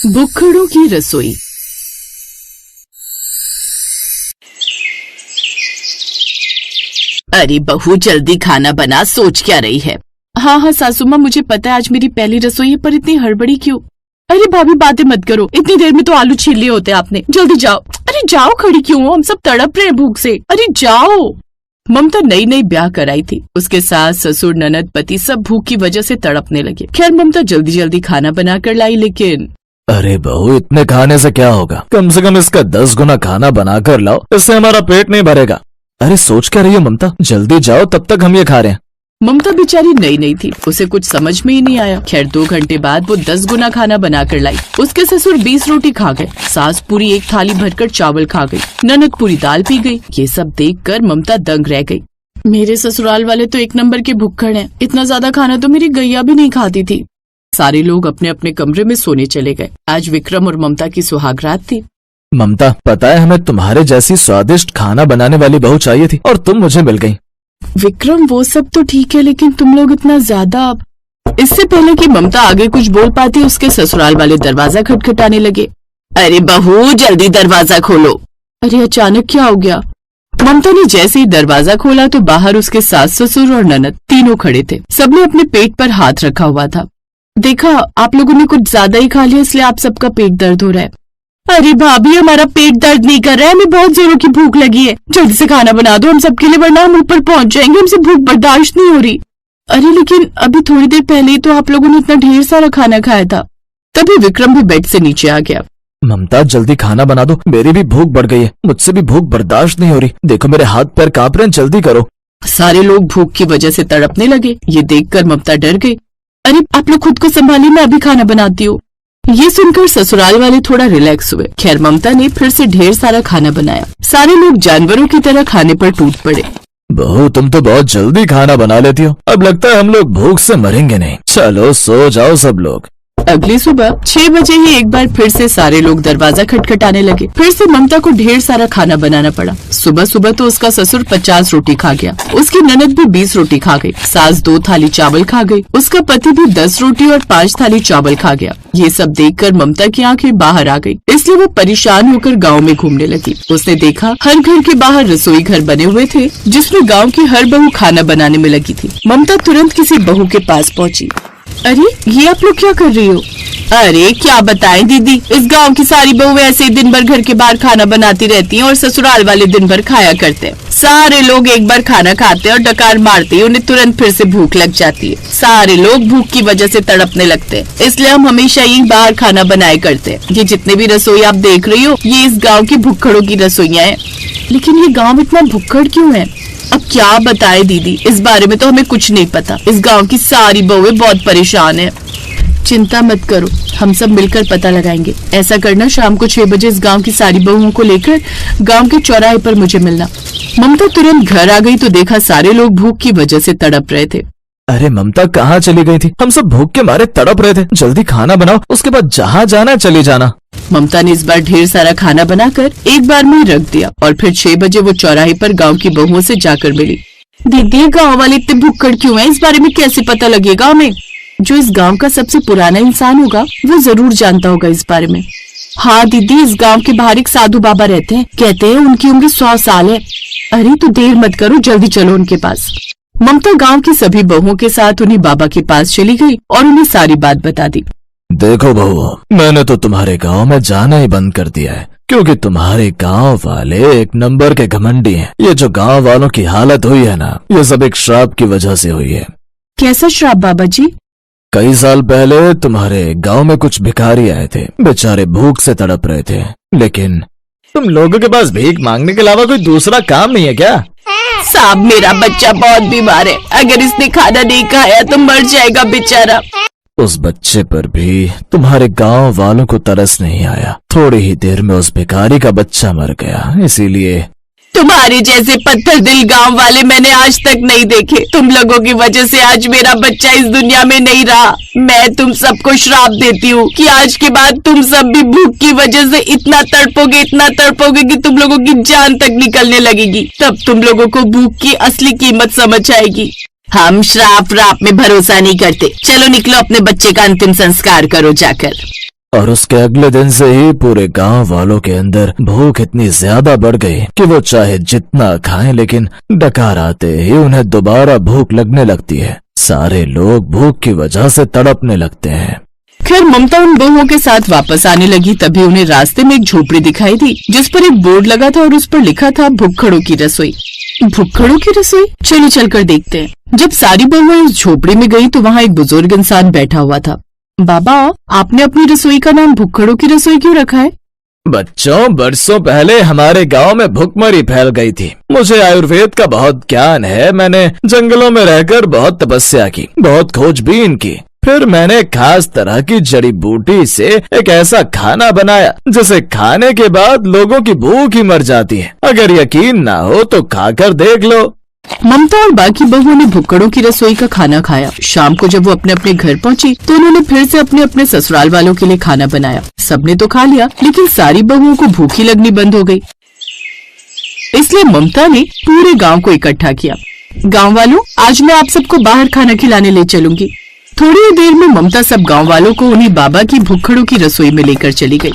भुक्खड़ों की रसोई। अरे बहू, जल्दी खाना बना, सोच क्या रही है? हाँ हाँ सासू माँ, मुझे पता है आज मेरी पहली रसोई है, पर इतनी हड़बड़ी क्यों? अरे भाभी, बातें मत करो, इतनी देर में तो आलू छील लिए होते आपने। जल्दी जाओ। अरे जाओ, खड़ी क्यों हो? हम सब तड़प रहे हैं भूख से। अरे जाओ। ममता नई नई ब्याह कराई थी, उसके सास ससुर ननद पति सब भूख की वजह से तड़पने लगे। खैर ममता जल्दी जल्दी खाना बना कर लाई, लेकिन अरे बहू, इतने खाने से क्या होगा? कम से कम इसका 10 गुना खाना बना कर लाओ, इससे हमारा पेट नहीं भरेगा। अरे सोच क्या रही हो ममता, जल्दी जाओ, तब तक हम ये खा रहे हैं। ममता बेचारी नई नई थी, उसे कुछ समझ में ही नहीं आया। खैर 2 घंटे बाद वो 10 गुना खाना बना कर लाई। उसके ससुर 20 रोटी खा गए, सास पूरी 1 थाली भरकर चावल खा गई, ननद पूरी दाल पी गई। ये सब देखकर ममता दंग रह गई। मेरे ससुराल वाले तो 1 नंबर के भुक्खड़ हैं, इतना ज्यादा खाना तो मेरी गैया भी नहीं खाती थी। सारे लोग अपने अपने कमरे में सोने चले गए। आज विक्रम और ममता की सुहागरात थी। ममता, पता है हमें तुम्हारे जैसी स्वादिष्ट खाना बनाने वाली बहू चाहिए थी, और तुम मुझे मिल गई। विक्रम, वो सब तो ठीक है, लेकिन तुम लोग इतना ज्यादा। इससे पहले कि ममता आगे कुछ बोल पाती, उसके ससुराल वाले दरवाजा खटखटाने लगे। अरे बहू, जल्दी दरवाजा खोलो। अरे अचानक क्या हो गया? ममता ने जैसे ही दरवाजा खोला तो बाहर उसके सास ससुर और ननद तीनों खड़े थे। सबने अपने पेट पर हाथ रखा हुआ था। देखा, आप लोगों ने कुछ ज्यादा ही खा लिया, इसलिए आप सबका पेट दर्द हो रहा है। अरे भाभी, हमारा पेट दर्द नहीं कर रहा है, हमें बहुत जोरों की भूख लगी है। जल्दी से खाना बना दो हम सबके लिए, वरना हम ऊपर पहुंच जाएंगे, हमसे भूख बर्दाश्त नहीं हो रही। अरे लेकिन अभी थोड़ी देर पहले ही तो आप लोगों ने इतना ढेर सारा खाना खाया था। तभी विक्रम भी बेड से नीचे आ गया। ममता, जल्दी खाना बना दो, मेरी भी भूख बढ़ गई है, मुझसे भी भूख बर्दाश्त नहीं हो रही। देखो मेरे हाथ पैर कांप रहे हैं, जल्दी करो। सारे लोग भूख की वजह से तड़पने लगे। ये देखकर ममता डर गई। अरे आप लोग खुद को संभालिए, मैं अभी खाना बनाती हूँ। ये सुनकर ससुराल वाले थोड़ा रिलैक्स हुए। खैर ममता ने फिर से ढेर सारा खाना बनाया। सारे लोग जानवरों की तरह खाने पर टूट पड़े। बहू, तुम तो बहुत जल्दी खाना बना लेती हो, अब लगता है हम लोग भूख से मरेंगे नहीं। चलो सो जाओ सब लोग। अगली सुबह 6 बजे ही एक बार फिर से सारे लोग दरवाजा खटखटाने लगे। फिर से ममता को ढेर सारा खाना बनाना पड़ा। सुबह सुबह तो उसका ससुर 50 रोटी खा गया, उसकी ननद भी 20 रोटी खा गई, सास 2 थाली चावल खा गई, उसका पति भी 10 रोटी और 5 थाली चावल खा गया। ये सब देखकर ममता की आंखें बाहर आ गई, इसलिए वो परेशान होकर गाँव में घूमने लगी। उसने देखा हर घर के बाहर रसोई घर बने हुए थे, जिसमें गाँव की हर बहू खाना बनाने में लगी थी। ममता तुरंत किसी बहू के पास पहुँची। अरे ये आप लोग क्या कर रही हो? अरे क्या बताएं दीदी, इस गांव की सारी बहुएं ऐसे दिन भर घर के बाहर खाना बनाती रहती हैं और ससुराल वाले दिन भर खाया करते हैं। सारे लोग एक बार खाना खाते हैं और डकार मारते ही उन्हें तुरंत फिर से भूख लग जाती है। सारे लोग भूख की वजह से तड़पने लगते हैं, इसलिए हम हमेशा ही बाहर खाना बनाए करते हैं। ये जितने भी रसोई आप देख रही हो, ये इस गाँव की भुक्खड़ों की रसोइयाँ हैं। लेकिन ये गाँव इतना भुक्खड़ क्यों है? अब क्या बताएं दीदी, इस बारे में तो हमें कुछ नहीं पता। इस गांव की सारी बहुएं बहुत परेशान हैं। चिंता मत करो, हम सब मिलकर पता लगाएंगे। ऐसा करना, शाम को 6 बजे इस गांव की सारी बहुओं को लेकर गांव के चौराहे पर मुझे मिलना। ममता तुरंत घर आ गई तो देखा सारे लोग भूख की वजह से तड़प रहे थे। अरे ममता, कहाँ चली गई थी? हम सब भूख के मारे तड़प रहे थे। जल्दी खाना बनाओ, उसके बाद जहाँ जाना चली जाना। ममता ने इस बार ढेर सारा खाना बनाकर एक बार में रख दिया और फिर 6 बजे वो चौराहे पर गांव की बहुओं से जाकर मिली। दीदी, गांव वाले इतने भुक्कड़ क्यों हैं? इस बारे में कैसे पता लगेगा हमें? जो इस गांव का सबसे पुराना इंसान होगा वो जरूर जानता होगा इस बारे में। हाँ दीदी, इस गांव के बाहर एक साधु बाबा रहते हैं, कहते हैं उनकी उम्र 100 साल है। अरे तो देर मत करो, जल्दी चलो उनके पास। ममता गांव की सभी बहुओं के साथ उन्हीं बाबा के पास चली गई और उन्हें सारी बात बता दी। देखो बहू, मैंने तो तुम्हारे गांव में जाना ही बंद कर दिया है, क्योंकि तुम्हारे गांव वाले 1 नंबर के घमंडी हैं। ये जो गांव वालों की हालत हुई है ना, ये सब एक श्राप की वजह से हुई है। कैसा श्राप बाबा जी? कई साल पहले तुम्हारे गांव में कुछ भिखारी आए थे, बेचारे भूख से तड़प रहे थे। लेकिन तुम लोगों के पास भीख मांगने के अलावा कोई दूसरा काम नहीं है क्या? साहब, मेरा बच्चा बहुत बीमार है, अगर इसने खाना नहीं खाया तो मर जाएगा बेचारा। उस बच्चे पर भी तुम्हारे गांव वालों को तरस नहीं आया। थोड़ी ही देर में उस भिखारी का बच्चा मर गया, इसीलिए तुम्हारे जैसे पत्थर दिल गांव वाले मैंने आज तक नहीं देखे। तुम लोगों की वजह से आज मेरा बच्चा इस दुनिया में नहीं रहा। मैं तुम सबको श्राप देती हूँ कि आज के बाद तुम सब भी भूख की वजह से इतना तड़पोगे कि तुम लोगों की जान तक निकलने लगेगी। तब तुम लोगों को भूख की असली कीमत समझ आएगी। हम श्राप राप में भरोसा नहीं करते। चलो निकलो, अपने बच्चे का अंतिम संस्कार करो जाकर। और उसके अगले दिन से ही पूरे गांव वालों के अंदर भूख इतनी ज्यादा बढ़ गई कि वो चाहे जितना खाएं लेकिन डकार आते ही उन्हें दोबारा भूख लगने लगती है। सारे लोग भूख की वजह से तड़पने लगते हैं। खैर ममता उन बहुओं के साथ वापस आने लगी, तभी उन्हें रास्ते में एक झोपड़ी दिखाई दी जिस पर एक बोर्ड लगा था और उस पर लिखा था भुक्खड़ों की रसोई। भुक्खड़ों की रसोई, चलो चलकर देखते हैं। जब सारी बहुएं उस झोपड़ी में गई तो वहाँ एक बुजुर्ग इंसान बैठा हुआ था। बाबा, आपने अपनी रसोई का नाम भुक्खड़ों की रसोई क्यों रखा है? बच्चों, बरसों पहले हमारे गांव में भुखमरी फैल गई थी। मुझे आयुर्वेद का बहुत ज्ञान है। मैंने जंगलों में रहकर बहुत तपस्या की, बहुत खोजबीन की। फिर मैंने खास तरह की जड़ी बूटी से एक ऐसा खाना बनाया जिसे खाने के बाद लोगों की भूख ही मर जाती है। अगर यकीन ना हो तो खाकर देख लो। ममता और बाकी बहुओं ने भुक्कड़ों की रसोई का खाना खाया। शाम को जब वो अपने अपने घर पहुंची तो उन्होंने फिर से अपने अपने ससुराल वालों के लिए खाना बनाया। सबने तो खा लिया, लेकिन सारी बहुओं को भूखी लगनी बंद हो गई। इसलिए ममता ने पूरे गांव को इकट्ठा किया। गांव वालों, आज मैं आप सबको बाहर खाना खिलाने ले चलूंगी। थोड़ी ही देर में ममता सब गांव वालों को उन्हीं बाबा की भुक्खड़ों की रसोई में लेकर चली गई।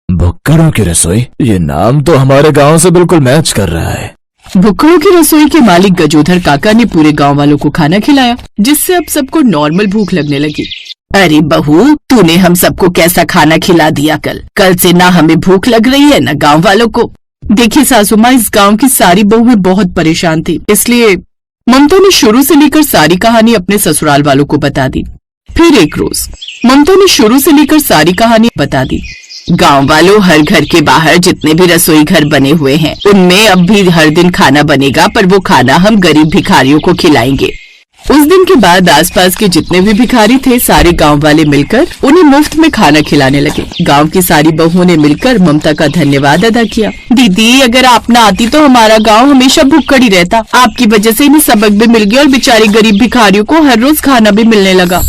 भुक्खड़ों की रसोई, ये नाम तो हमारे गांव से बिल्कुल मैच कर रहा है। भुक्खड़ों की रसोई के मालिक गजोधर काका ने पूरे गांव वालों को खाना खिलाया, जिससे अब सबको नॉर्मल भूख लगने लगी। अरे बहू, तूने हम सबको कैसा खाना खिला दिया। कल से ना हमें भूख लग रही है ना गांव वालों को। देखिए सासू माँ, इस गांव की सारी बहुएं बहुत परेशान थी, इसलिए ममता ने शुरू से लेकर सारी कहानी अपने ससुराल वालों को बता दी। फिर एक रोज ममता ने शुरू से लेकर सारी कहानी बता दी। गांव वालों, हर घर के बाहर जितने भी रसोई घर बने हुए हैं उनमें अब भी हर दिन खाना बनेगा, पर वो खाना हम गरीब भिखारियों को खिलाएंगे। उस दिन के बाद आसपास के जितने भी भिखारी थे सारे गांव वाले मिलकर उन्हें मुफ्त में खाना खिलाने लगे। गांव की सारी बहुओं ने मिलकर ममता का धन्यवाद अदा किया। दीदी, अगर आप ना आती तो हमारा गांव हमेशा भुक्कड़ ही रहता। आपकी वजह से इन्हें सबक भी मिल गया और बेचारे गरीब भिखारियों को हर रोज खाना भी मिलने लगा।